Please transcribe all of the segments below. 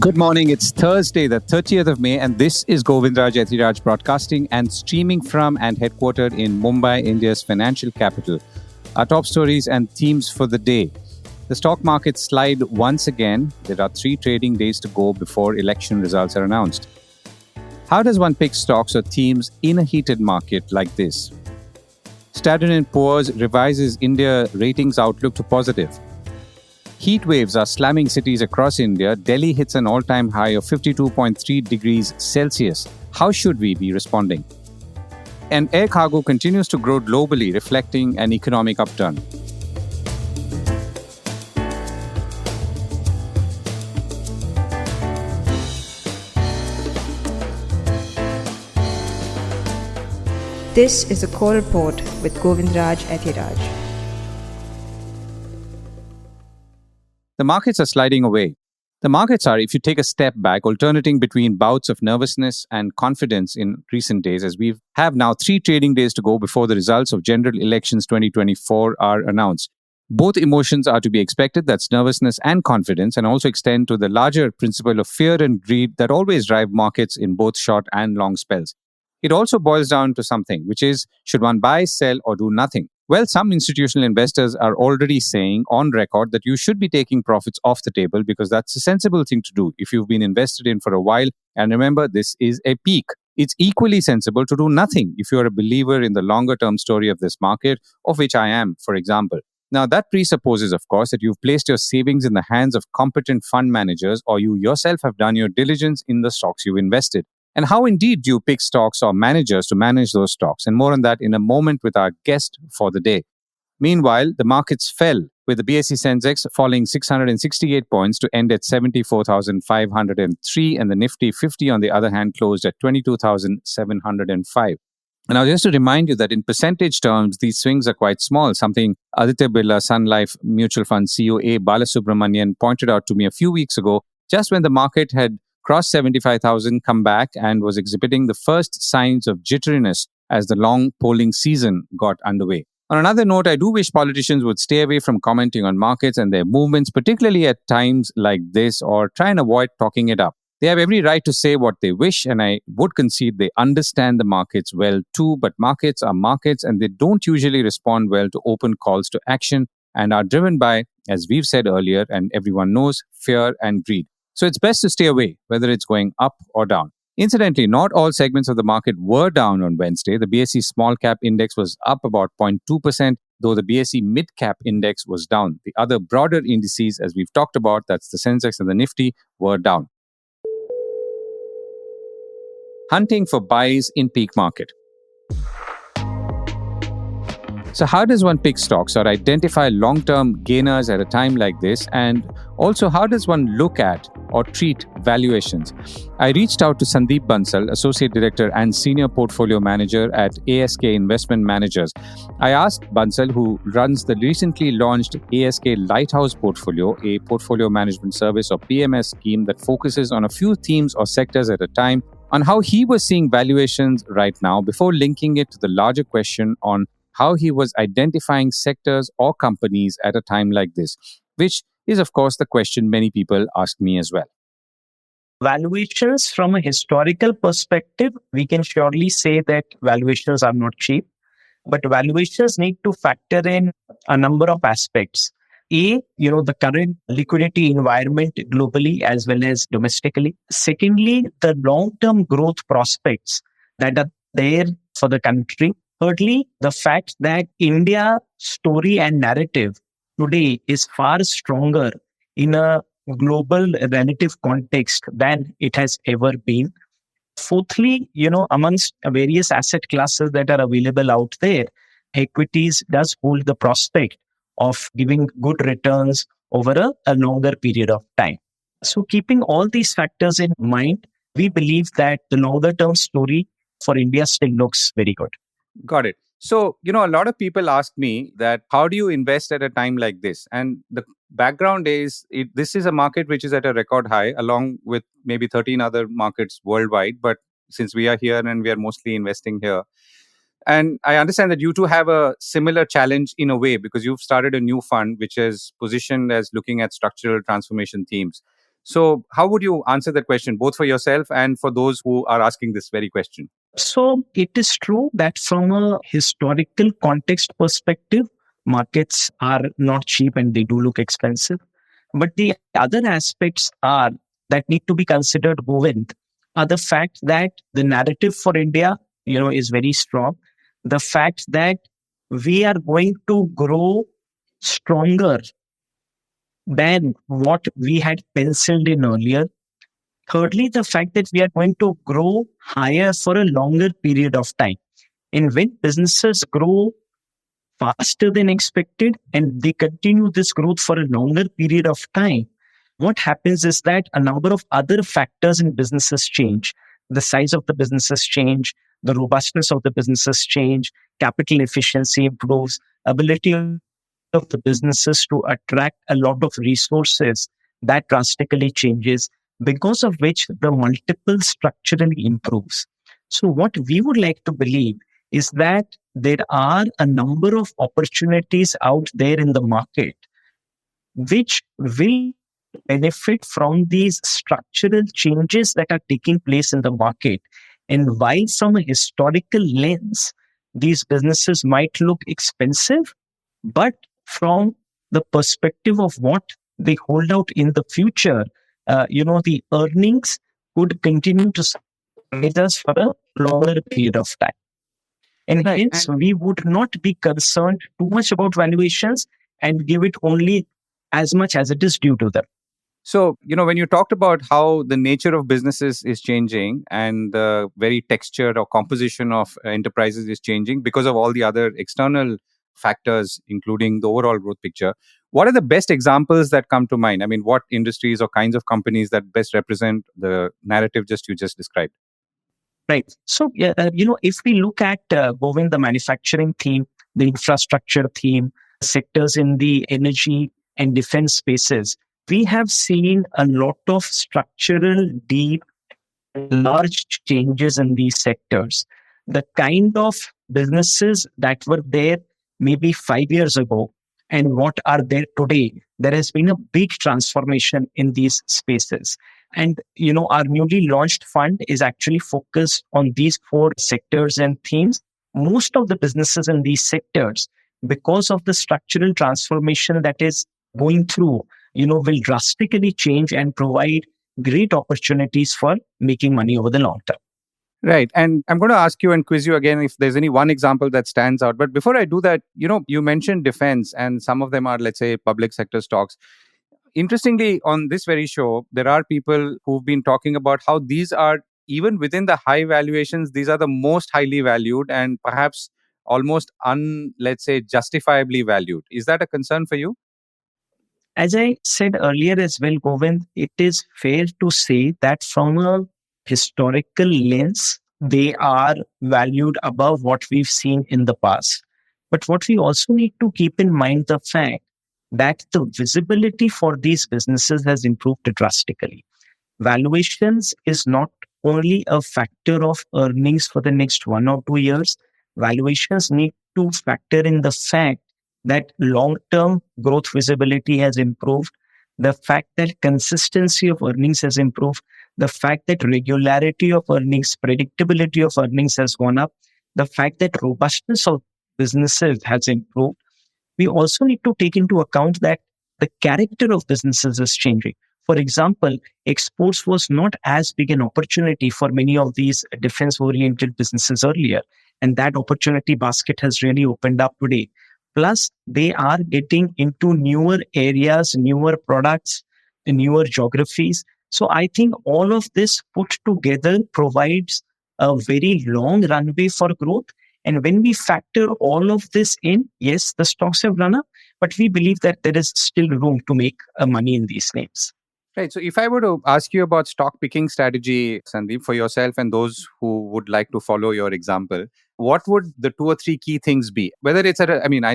Good morning. It's Thursday, the 30th of May, and this is Govindraj Ethiraj broadcasting and streaming from and headquartered in Mumbai, India's financial capital. Our top stories and themes for the day. The stock market slide once again. There are 3 trading days to go before election results are announced. How does one pick stocks or themes in a heated market like this? Standard & Poor's revises India ratings outlook to positive. Heatwaves are slamming cities across India. Delhi hits an all-time high of 52.3 degrees Celsius. How should we be responding? And air cargo continues to grow globally, reflecting an economic upturn. This is a call report with Govindraj Ethiraj. The markets are sliding away. The markets are, if you take a step back, alternating between bouts of nervousness and confidence in recent days, as we have now 3 trading days to go before the results of general elections 2024 are announced. Both emotions are to be expected, that's nervousness and confidence, and also extend to the larger principle of fear and greed that always drive markets in both short and long spells. It also boils down to something, which is, should one buy, sell, or do nothing? Well, some institutional investors are already saying on record that you should be taking profits off the table because that's a sensible thing to do if you've been invested in for a while. And remember, this is a peak. It's equally sensible to do nothing if you're a believer in the longer term story of this market, of which I am, for example. Now, that presupposes, of course, that you've placed your savings in the hands of competent fund managers or you yourself have done your diligence in the stocks you've invested. And how indeed do you pick stocks or managers to manage those stocks? And more on that in a moment with our guest for the day. Meanwhile, the markets fell, with the BSE Sensex falling 668 points to end at 74,503, and the Nifty 50, on the other hand, closed at 22,705. And now, just to remind you that in percentage terms, these swings are quite small, something Aditya Birla Sun Life Mutual Fund CEO A. Balasubramanian pointed out to me a few weeks ago, just when the market had crossed 75,000, come back and was exhibiting the first signs of jitteriness as the long polling season got underway. On another note, I do wish politicians would stay away from commenting on markets and their movements, particularly at times like this, or try and avoid talking it up. They have every right to say what they wish, and I would concede they understand the markets well too, but markets are markets and they don't usually respond well to open calls to action and are driven by, as we've said earlier, and everyone knows, fear and greed. So it's best to stay away, whether it's going up or down. Incidentally, not all segments of the market were down on Wednesday. The BSE Small Cap Index was up about 0.2%, though the BSE Mid Cap Index was down. The other broader indices, as we've talked about, that's the Sensex and the Nifty, were down. Hunting for buys in peak market. So how does one pick stocks or identify long-term gainers at a time like this? And also, how does one look at or treat valuations? I reached out to Sandip Bansal, Associate Director and Senior Portfolio Manager at ASK Investment Managers. I asked Bansal, who runs the recently launched ASK Lighthouse Portfolio, a portfolio management service or PMS scheme that focuses on a few themes or sectors at a time, on how he was seeing valuations right now before linking it to the larger question on how he was identifying sectors or companies at a time like this, which is, of course, the question many people ask me as well. Valuations from a historical perspective, we can surely say that valuations are not cheap, but valuations need to factor in a number of aspects. A, the current liquidity environment globally as well as domestically. Secondly, the long-term growth prospects that are there for the country. Thirdly, the fact that India's story and narrative today is far stronger in a global relative context than it has ever been. Fourthly, amongst various asset classes that are available out there, equities does hold the prospect of giving good returns over a longer period of time. So keeping all these factors in mind, we believe that the longer term story for India still looks very good. Got it. So, a lot of people ask me that how do you invest at a time like this? And the background is this is a market which is at a record high along with maybe 13 other markets worldwide. But since we are here and we are mostly investing here, and I understand that you too have a similar challenge in a way because you've started a new fund which is positioned as looking at structural transformation themes. So how would you answer that question, both for yourself and for those who are asking this very question? So it is true that from a historical context perspective, markets are not cheap and they do look expensive. But the other aspects are that need to be considered, Govind, are the fact that the narrative for India, is very strong. The fact that we are going to grow stronger than what we had penciled in earlier. Thirdly, the fact that we are going to grow higher for a longer period of time. And when businesses grow faster than expected and they continue this growth for a longer period of time, what happens is that a number of other factors in businesses change. The size of the businesses change, the robustness of the businesses change, capital efficiency improves, ability of the businesses to attract a lot of resources, that drastically changes, because of which the multiple structurally improves. So what we would like to believe is that there are a number of opportunities out there in the market which will benefit from these structural changes that are taking place in the market. And while from a historical lens, these businesses might look expensive, but from the perspective of what they hold out in the future, the earnings could continue to sustain us for a longer period of time. And Right. hence, we would not be concerned too much about valuations and give it only as much as it is due to them. So, when you talked about how the nature of businesses is changing and the very texture or composition of enterprises is changing because of all the other external factors, including the overall growth picture, what are the best examples that come to mind? I mean, what industries or kinds of companies that best represent the narrative you just described? Right. So, if we look at Govind, the manufacturing theme, the infrastructure theme, sectors in the energy and defense spaces, we have seen a lot of structural, deep, large changes in these sectors. The kind of businesses that were there maybe 5 years ago and what are there today, there has been a big transformation in these spaces. And, our newly launched fund is actually focused on these four sectors and themes. Most of the businesses in these sectors, because of the structural transformation that is going through, will drastically change and provide great opportunities for making money over the long term. Right. And I'm going to ask you and quiz you again if there's any one example that stands out. But before I do that, you mentioned defense and some of them are, let's say, public sector stocks. Interestingly, on this very show, there are people who've been talking about how these are, even within the high valuations, these are the most highly valued and perhaps almost let's say, justifiably valued. Is that a concern for you? As I said earlier as well, Govind, it is fair to say that from a historical lens, they are valued above what we've seen in the past. But what we also need to keep in mind the fact that the visibility for these businesses has improved drastically. Valuations is not only a factor of earnings for the next 1 or 2 years. Valuations need to factor in the fact that long-term growth visibility has improved, the fact that consistency of earnings has improved, the fact that regularity of earnings, predictability of earnings has gone up, the fact that robustness of businesses has improved. We also need to take into account that the character of businesses is changing. For example, exports was not as big an opportunity for many of these defense-oriented businesses earlier, and that opportunity basket has really opened up today. Plus, they are getting into newer areas, newer products, newer geographies. So I think all of this put together provides a very long runway for growth. And when we factor all of this in, yes, the stocks have run up, but we believe that there is still room to make money in these names. Right. So if I were to ask you about stock picking strategy, Sandeep, for yourself and those who would like to follow your example, what would the 2 or 3 key things be? Whether it's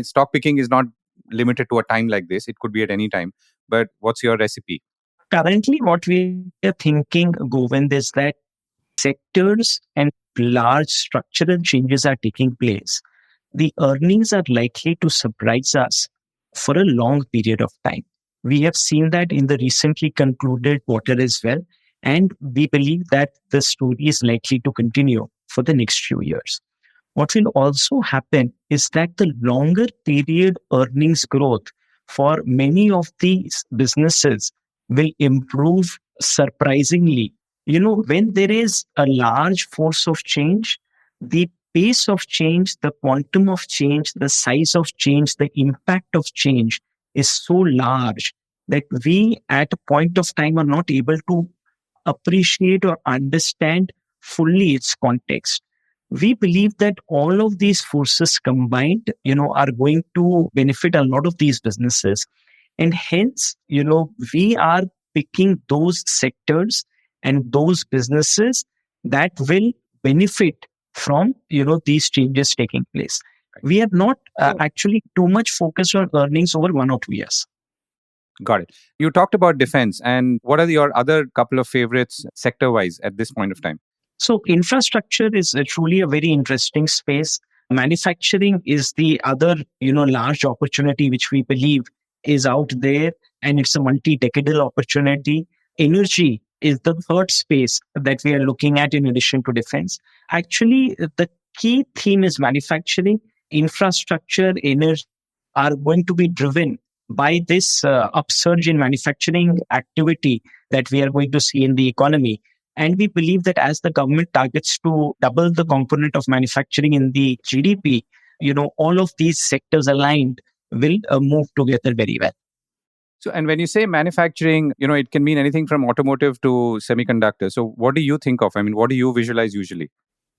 stock picking is not limited to a time like this. It could be at any time. But what's your recipe? Currently, what we are thinking, Govind, is that sectors and large structural changes are taking place. The earnings are likely to surprise us for a long period of time. We have seen that in the recently concluded quarter as well. And we believe that the story is likely to continue for the next few years. What will also happen is that the longer period earnings growth for many of these businesses will improve surprisingly. When there is a large force of change, the pace of change, the quantum of change, the size of change, the impact of change is so large that we at a point of time are not able to appreciate or understand fully its context. We believe that all of these forces combined, are going to benefit a lot of these businesses. And hence, we are picking those sectors and those businesses that will benefit from, these changes taking place. We are not actually too much focused on earnings over 1 or 2 years. Got it. You talked about defense, and what are your other couple of favorites sector-wise at this point of time? So infrastructure is truly a very interesting space. Manufacturing is the other, large opportunity which we believe is out there, and it's a multi-decadal opportunity. Energy is the third space that we are looking at in addition to defense. Actually, the key theme is manufacturing, infrastructure, energy are going to be driven by this upsurge in manufacturing activity that we are going to see in the economy. And we believe that as the government targets to double the component of manufacturing in the GDP, all of these sectors aligned will move together very well. So, and when you say manufacturing, it can mean anything from automotive to semiconductor. So what do you think of? I mean, what do you visualize usually?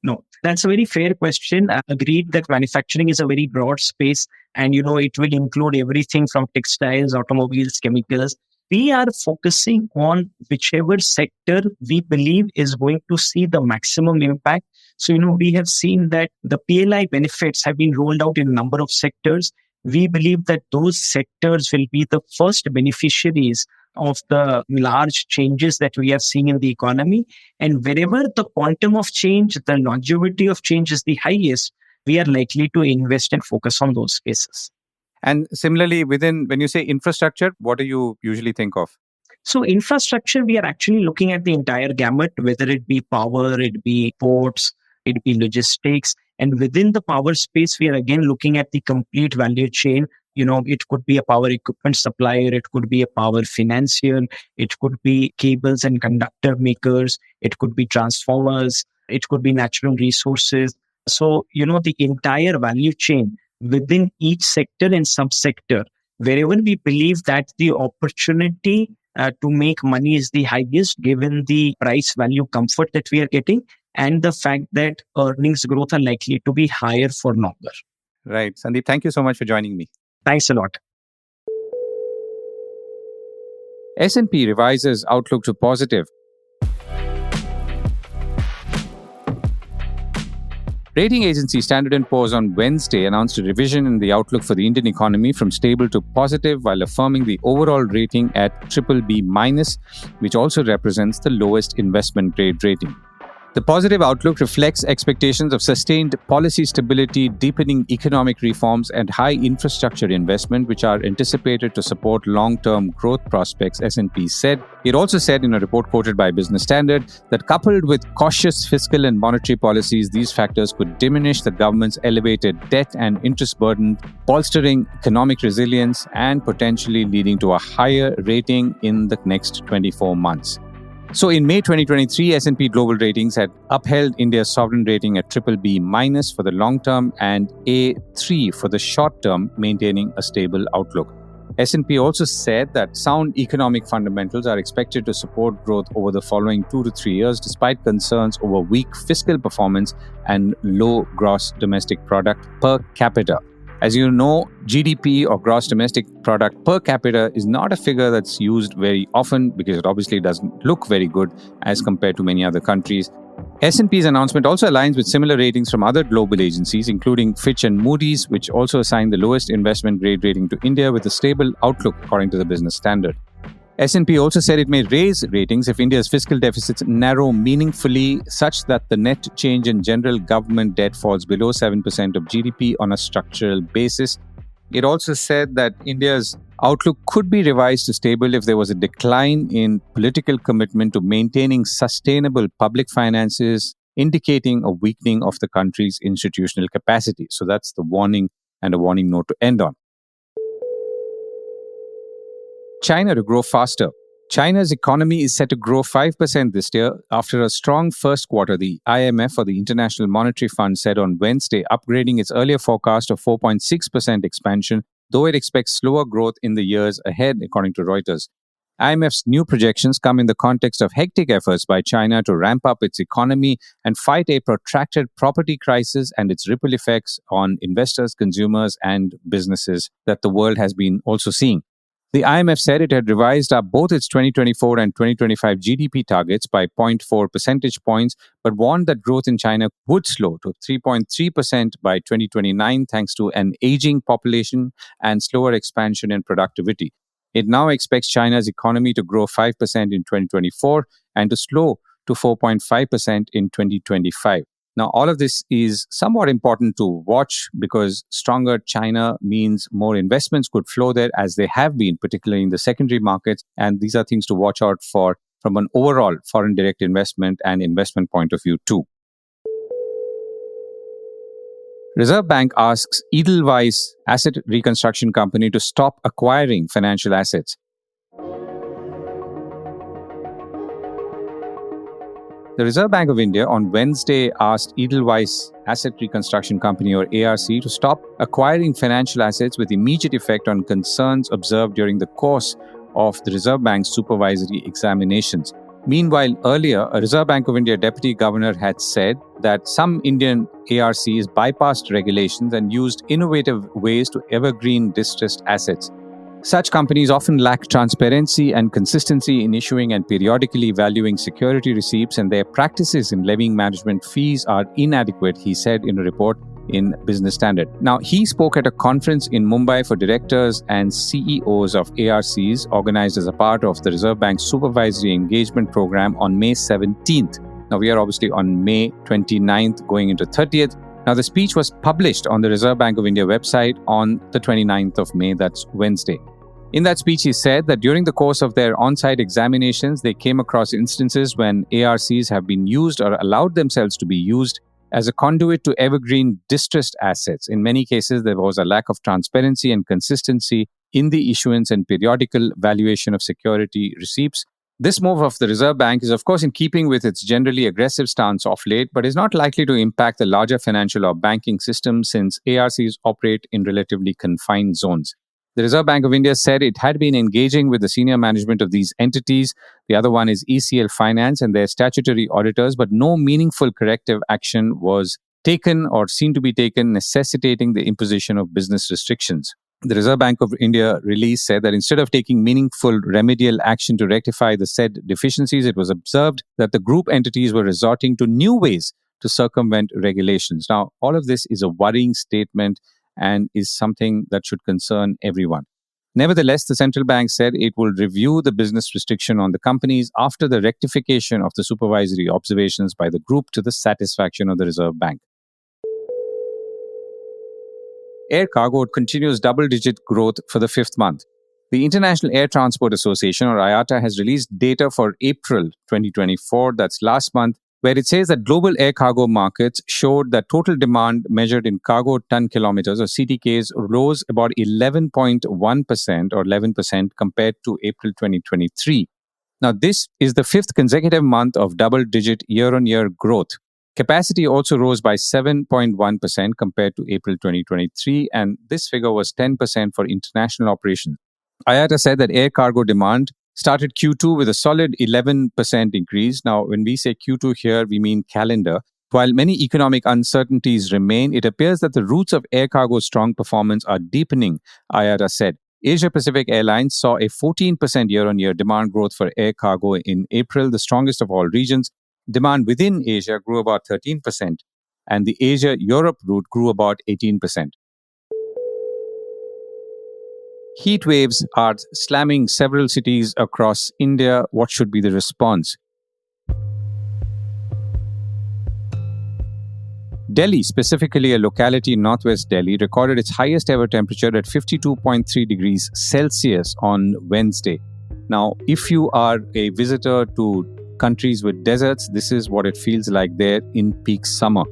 No, that's a very fair question. I agreed that manufacturing is a very broad space and, it will include everything from textiles, automobiles, chemicals. We are focusing on whichever sector we believe is going to see the maximum impact. So, we have seen that the PLI benefits have been rolled out in a number of sectors. We believe that those sectors will be the first beneficiaries of the large changes that we are seeing in the economy. And wherever the quantum of change, the longevity of change is the highest, we are likely to invest and focus on those spaces. And similarly, when you say infrastructure, what do you usually think of? So infrastructure, we are actually looking at the entire gamut, whether it be power, it be ports, it be logistics. And within the power space, we are again looking at the complete value chain. It could be a power equipment supplier, it could be a power financier, it could be cables and conductor makers, it could be transformers, it could be natural resources. So, the entire value chain within each sector and subsector, wherever we believe that the opportunity to make money is the highest, given the price value comfort that we are getting, and the fact that earnings growth are likely to be higher for longer. Right. Sandip, thank you so much for joining me. Thanks a lot. S&P revises outlook to positive. Rating agency Standard & Poor's on Wednesday announced a revision in the outlook for the Indian economy from stable to positive, while affirming the overall rating at BBB-, which also represents the lowest investment grade rating. The positive outlook reflects expectations of sustained policy stability, deepening economic reforms, and high infrastructure investment, which are anticipated to support long-term growth prospects, S&P said. It also said in a report quoted by Business Standard that coupled with cautious fiscal and monetary policies, these factors could diminish the government's elevated debt and interest burden, bolstering economic resilience and potentially leading to a higher rating in the next 24 months. So in May 2023, S&P Global Ratings had upheld India's sovereign rating at BBB- for the long term and A3 for the short term, maintaining a stable outlook. S&P also said that sound economic fundamentals are expected to support growth over the following 2 to 3 years, despite concerns over weak fiscal performance and low gross domestic product per capita. As you know, GDP or gross domestic product per capita is not a figure that's used very often because it obviously doesn't look very good as compared to many other countries. S&P's announcement also aligns with similar ratings from other global agencies, including Fitch and Moody's, which also assigned the lowest investment grade rating to India with a stable outlook according to the Business Standard. S&P also said it may raise ratings if India's fiscal deficits narrow meaningfully, such that the net change in general government debt falls below 7% of GDP on a structural basis. It also said that India's outlook could be revised to stable if there was a decline in political commitment to maintaining sustainable public finances, indicating a weakening of the country's institutional capacity. So that's the warning and a warning note to end on. China to grow faster. China's economy is set to grow 5% this year after a strong first quarter, the IMF, or the International Monetary Fund, said on Wednesday, upgrading its earlier forecast of 4.6% expansion, though it expects slower growth in the years ahead, according to Reuters. IMF's new projections come in the context of hectic efforts by China to ramp up its economy and fight a protracted property crisis and its ripple effects on investors, consumers, and businesses that the world has been also seeing. The IMF said it had revised up both its 2024 and 2025 GDP targets by 0.4 percentage points, but warned that growth in China would slow to 3.3% by 2029 thanks to an aging population and slower expansion in productivity. It now expects China's economy to grow 5% in 2024 and to slow to 4.5% in 2025. Now, all of this is somewhat important to watch because stronger China means more investments could flow there, as they have been, particularly in the secondary markets. And these are things to watch out for from an overall foreign direct investment and investment point of view too. Reserve Bank asks Edelweiss Asset Reconstruction Company to stop acquiring financial assets. The Reserve Bank of India on Wednesday asked Edelweiss Asset Reconstruction Company, or ARC, to stop acquiring financial assets with immediate effect on concerns observed during the course of the Reserve Bank's supervisory examinations. Meanwhile, earlier, a Reserve Bank of India Deputy Governor had said that some Indian ARCs bypassed regulations and used innovative ways to evergreen distressed assets. Such companies often lack transparency and consistency in issuing and periodically valuing security receipts, and their practices in levying management fees are inadequate, he said in a report in Business Standard. Now, he spoke at a conference in Mumbai for directors and CEOs of ARCs organized as a part of the Reserve Bank's Supervisory Engagement Program on May 17th. Now, we are obviously on May 29th going into 30th. Now, the speech was published on the Reserve Bank of India website on the 29th of May, that's Wednesday. In that speech, he said that during the course of their on-site examinations, they came across instances when ARCs have been used or allowed themselves to be used as a conduit to evergreen distressed assets. In many cases, there was a lack of transparency and consistency in the issuance and periodical valuation of security receipts. This move of the Reserve Bank is, of course, in keeping with its generally aggressive stance of late, but is not likely to impact the larger financial or banking system since ARCs operate in relatively confined zones. The Reserve Bank of India said it had been engaging with the senior management of these entities. The other one is ECL Finance and their statutory auditors, but no meaningful corrective action was taken or seen to be taken, necessitating the imposition of business restrictions. The Reserve Bank of India release said that instead of taking meaningful remedial action to rectify the said deficiencies, it was observed that the group entities were resorting to new ways to circumvent regulations. Now, all of this is a worrying statement and is something that should concern everyone. Nevertheless, the central bank said it will review the business restriction on the companies after the rectification of the supervisory observations by the group to the satisfaction of the Reserve Bank. Air cargo continues double-digit growth for the fifth month. The International Air Transport Association, or IATA, has released data for April 2024, that's last month, where it says that global air cargo markets showed that total demand measured in cargo ton kilometers, or CTKs, rose about 11.1% or 11% compared to April 2023. Now, this is the fifth consecutive month of double-digit year-on-year growth. Capacity also rose by 7.1% compared to April 2023, and this figure was 10% for international operations. IATA said that air cargo demand started Q2 with a solid 11% increase. Now, when we say Q2 here, we mean calendar. While many economic uncertainties remain, it appears that the roots of air cargo's strong performance are deepening, IATA said. Asia Pacific Airlines saw a 14% year-on-year demand growth for air cargo in April, the strongest of all regions. Demand within Asia grew about 13%, and the Asia-Europe route grew about 18%. Heat waves are slamming several cities across India. What should be the response? Delhi, specifically a locality in northwest Delhi, recorded its highest ever temperature at 52.3 degrees Celsius on Wednesday. Now, if you are a visitor to countries with deserts, this is what it feels like there in peak summer.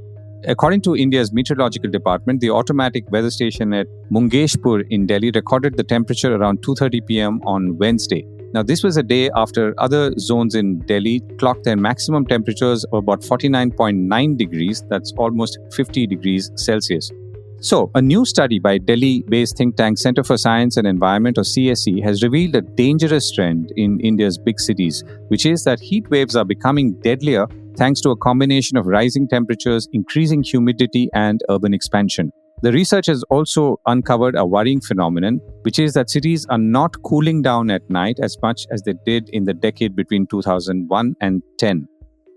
According to India's meteorological department, the automatic weather station at Mungeshpur in Delhi recorded the temperature around 2:30 p.m. on Wednesday. Now, this was a day after other zones in Delhi clocked their maximum temperatures of about 49.9 degrees, that's almost 50 degrees Celsius. So, a new study by Delhi-based think tank Centre for Science and Environment, or CSE, has revealed a dangerous trend in India's big cities, which is that heat waves are becoming deadlier thanks to a combination of rising temperatures, increasing humidity, and urban expansion. The research has also uncovered a worrying phenomenon, which is that cities are not cooling down at night as much as they did in the decade between 2001 and 10.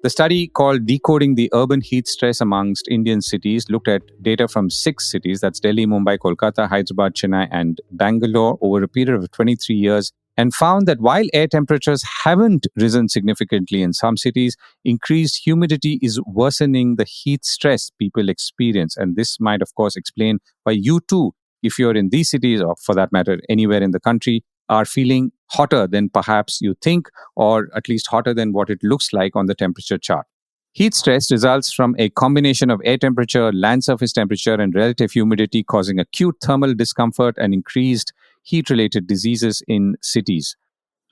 The study, called Decoding the Urban Heat Stress Amongst Indian Cities, looked at data from 6 cities, that's Delhi, Mumbai, Kolkata, Hyderabad, Chennai, and Bangalore, over a period of 23 years, and found that while air temperatures haven't risen significantly in some cities, increased humidity is worsening the heat stress people experience. And this might, of course, explain why you too, if you're in these cities, or for that matter, anywhere in the country, are feeling hotter than perhaps you think, or at least hotter than what it looks like on the temperature chart. Heat stress results from a combination of air temperature, land surface temperature, and relative humidity, causing acute thermal discomfort and increased heat-related diseases in cities.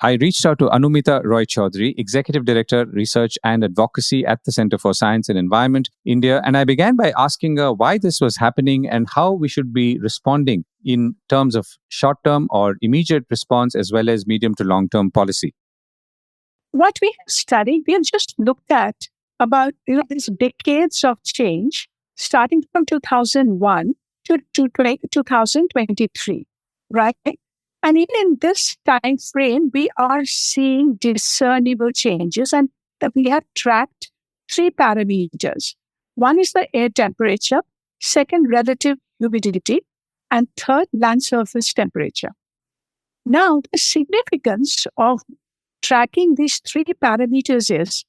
I reached out to Anumita Roychowdhury, Executive Director, Research and Advocacy at the Centre for Science and Environment, India, and I began by asking her why this was happening and how we should be responding in terms of short-term or immediate response as well as medium to long-term policy. What we have studied, we have just looked at about these decades of change, starting from 2001 to 2023, right? And even in this time frame, we are seeing discernible changes, and we have tracked 3 parameters. One is the air temperature, second, relative humidity, and third, land surface temperature. Now, the significance of tracking these 3 parameters is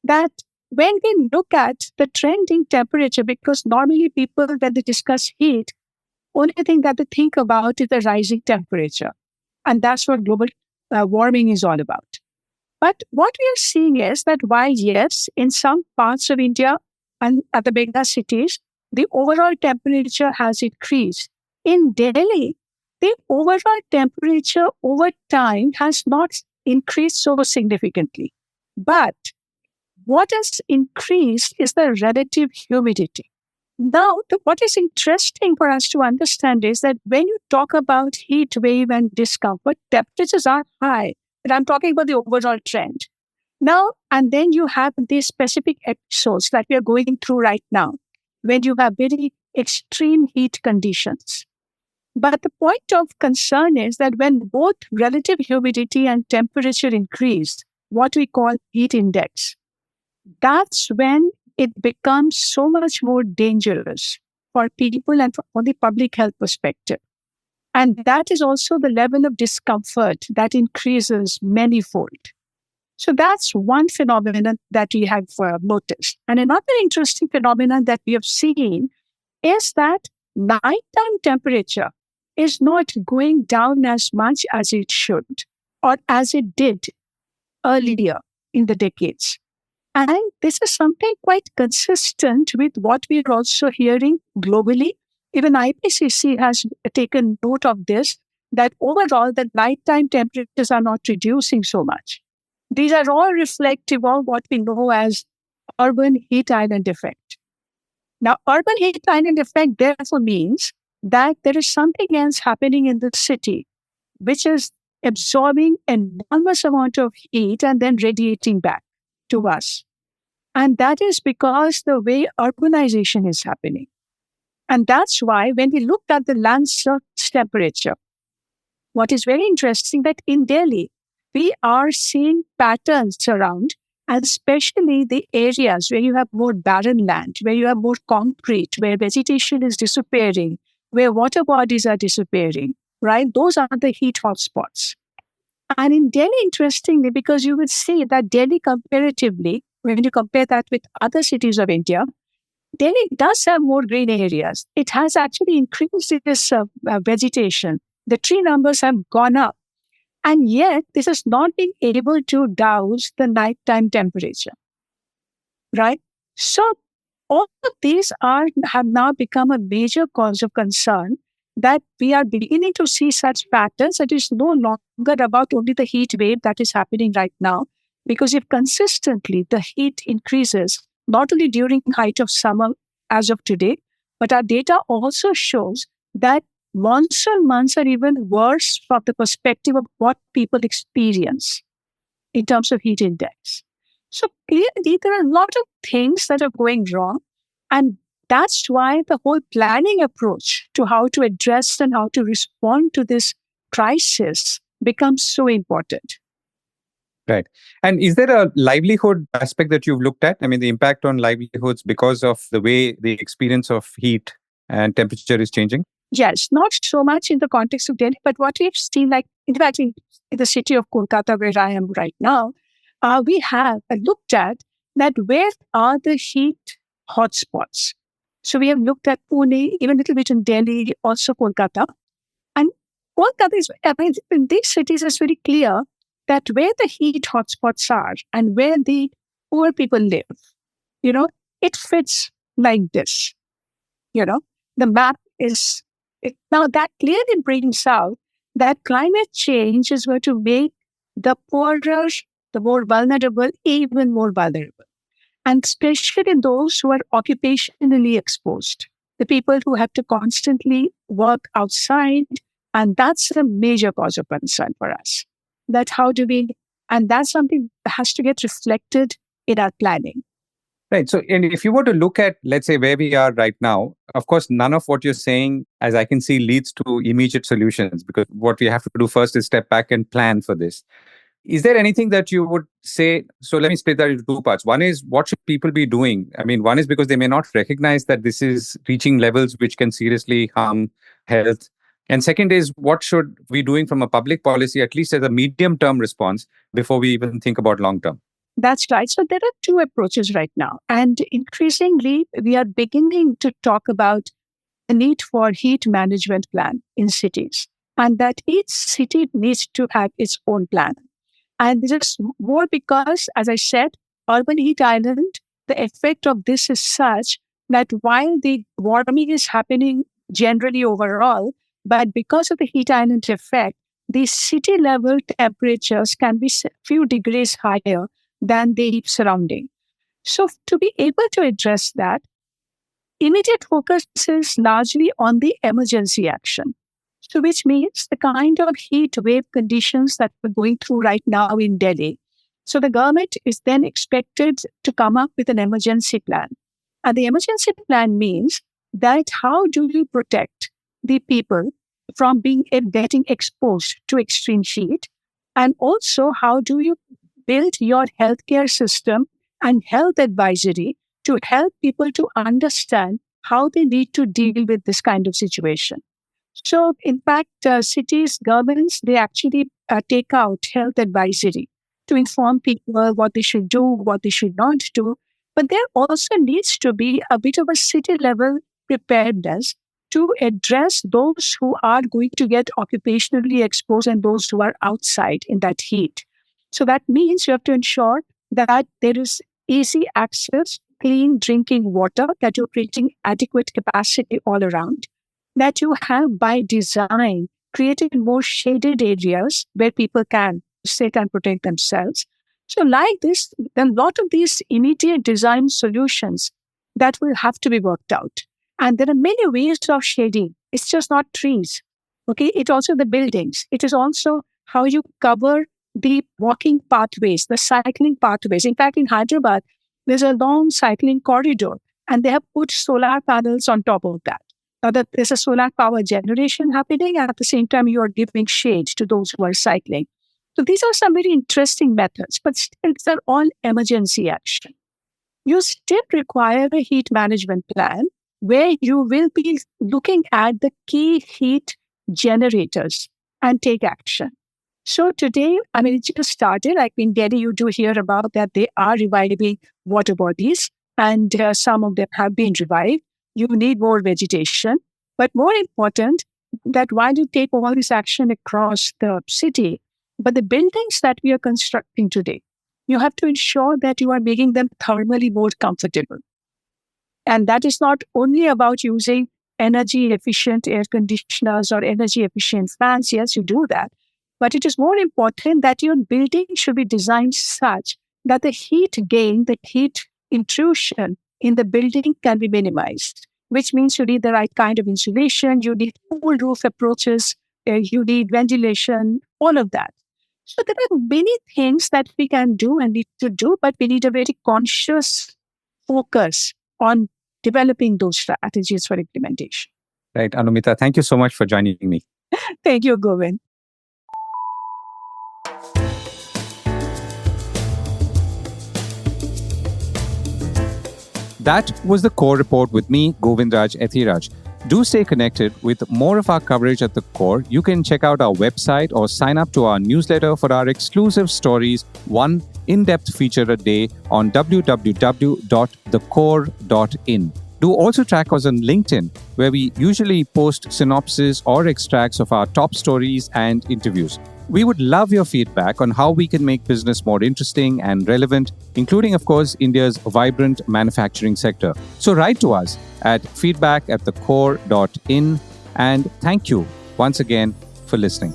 that when we look at the trending temperature, because normally people, when they discuss heat, only thing that they think about is the rising temperature. And that's what global warming is all about. But what we are seeing is that while, yes, in some parts of India and at the mega cities, the overall temperature has increased. In Delhi, the overall temperature over time has not increased so significantly. But what has increased is the relative humidity. Now, what is interesting for us to understand is that when you talk about heat wave and discomfort, temperatures are high. And I'm talking about the overall trend. Now, and then you have these specific episodes that we are going through right now, when you have very extreme heat conditions. But the point of concern is that when both relative humidity and temperature increase, what we call heat index, that's when it becomes so much more dangerous for people and from the public health perspective. And that is also the level of discomfort that increases manifold. So that's one phenomenon that we have noticed. And another interesting phenomenon that we have seen is that nighttime temperature is not going down as much as it should or as it did earlier in the decades. And this is something quite consistent with what we are also hearing globally. Even IPCC has taken note of this, that overall the nighttime temperatures are not reducing so much. These are all reflective of what we know as urban heat island effect. Now, urban heat island effect therefore means that there is something else happening in the city, which is absorbing an enormous amount of heat and then radiating back to us. And that is because the way urbanization is happening. And that's why when we looked at the land surface temperature, what is very interesting that in Delhi, we are seeing patterns around, and especially the areas where you have more barren land, where you have more concrete, where vegetation is disappearing, where water bodies are disappearing, right? Those are the heat hotspots. And in Delhi, interestingly, because you will see that Delhi comparatively, when you compare that with other cities of India, Delhi does have more green areas. It has actually increased its vegetation. The tree numbers have gone up. And yet, this is not being able to douse the nighttime temperature, right? So, all of these have now become a major cause of concern that we are beginning to see such patterns. It is no longer about only the heat wave that is happening right now, because if consistently the heat increases, not only during height of summer as of today, but our data also shows that monsoon months are even worse from the perspective of what people experience in terms of heat index. So clearly, there are a lot of things that are going wrong. And that's why the whole planning approach to how to address and how to respond to this crisis becomes so important. Right. And is there a livelihood aspect that you've looked at? I mean, the impact on livelihoods because of the way the experience of heat and temperature is changing? Yes, not so much in the context of Delhi, but what we've seen, like, in fact, in the city of Kolkata, where I am right now, we have looked at that where are the heat hotspots. So we have looked at Pune, even a little bit in Delhi, also Kolkata. And Kolkata is, I mean, in these cities, it's very clear that where the heat hotspots are and where the poor people live, it fits like this. The map is, now that clearly brings out that climate change is going to make the poorer, the more vulnerable, even more vulnerable. And especially those who are occupationally exposed, the people who have to constantly work outside. And that's a major cause of concern for us. And that's something that has to get reflected in our planning. Right. So, and if you were to look at, let's say, where we are right now, of course, none of what you're saying, as I can see, leads to immediate solutions, because what we have to do first is step back and plan for this. Is there anything that you would say? So let me split that into two parts. One is, what should people be doing? I mean, one is because they may not recognize that this is reaching levels which can seriously harm health. And second is, what should we be doing from a public policy, at least as a medium-term response, before we even think about long-term? That's right. So there are two approaches right now. And increasingly, we are beginning to talk about the need for heat management plan in cities, and that each city needs to have its own plan. And this is more because, as I said, urban heat island, the effect of this is such that while the warming is happening generally overall, but because of the heat island effect, the city level temperatures can be a few degrees higher than the surrounding. So to be able to address that, immediate focus is largely on the emergency action. So which means the kind of heat wave conditions that we're going through right now in Delhi. So the government is then expected to come up with an emergency plan. And the emergency plan means that how do you protect the people from getting exposed to extreme heat? And also, how do you build your healthcare system and health advisory to help people to understand how they need to deal with this kind of situation? So, in fact, cities, governments, they actually take out health advisory to inform people what they should do, what they should not do. But there also needs to be a bit of a city level preparedness to address those who are going to get occupationally exposed and those who are outside in that heat. So that means you have to ensure that there is easy access, clean drinking water, that you're creating adequate capacity all around, that you have by design created more shaded areas where people can sit and protect themselves. So like this, a lot of these immediate design solutions that will have to be worked out. And there are many ways of shading. It's just not trees. Okay, it's also the buildings. It is also how you cover the walking pathways, the cycling pathways. In fact, in Hyderabad, there's a long cycling corridor, and they have put solar panels on top of that. Now that there's a solar power generation happening, and at the same time, you are giving shade to those who are cycling. So these are some very interesting methods, but still, they're all emergency action. You still require a heat management plan where you will be looking at the key heat generators and take action. So today, I mean, it just started. Like in Delhi, you do hear about that they are reviving water bodies. and some of them have been revived. You need more vegetation. But more important, that while you take all this action across the city, but the buildings that we are constructing today, you have to ensure that you are making them thermally more comfortable. And that is not only about using energy efficient air conditioners or energy efficient fans. Yes, you do that. But it is more important that your building should be designed such that the heat gain, the heat intrusion in the building can be minimized, which means you need the right kind of insulation, you need cool roof approaches, you need ventilation, all of that. So there are many things that we can do and need to do, but we need a very conscious focus on developing those strategies for implementation. Right, Anumita, thank you so much for joining me. Thank you, Govind. That was the Core Report with me, Govindraj Ethiraj. Do stay connected with more of our coverage at the Core. You can check out our website or sign up to our newsletter for our exclusive stories, one in-depth feature a day on www.thecore.in. Do also track us on LinkedIn, where we usually post synopses or extracts of our top stories and interviews. We would love your feedback on how we can make business more interesting and relevant, including, of course, India's vibrant manufacturing sector. So write to us at feedback@thecore.in, and thank you once again for listening.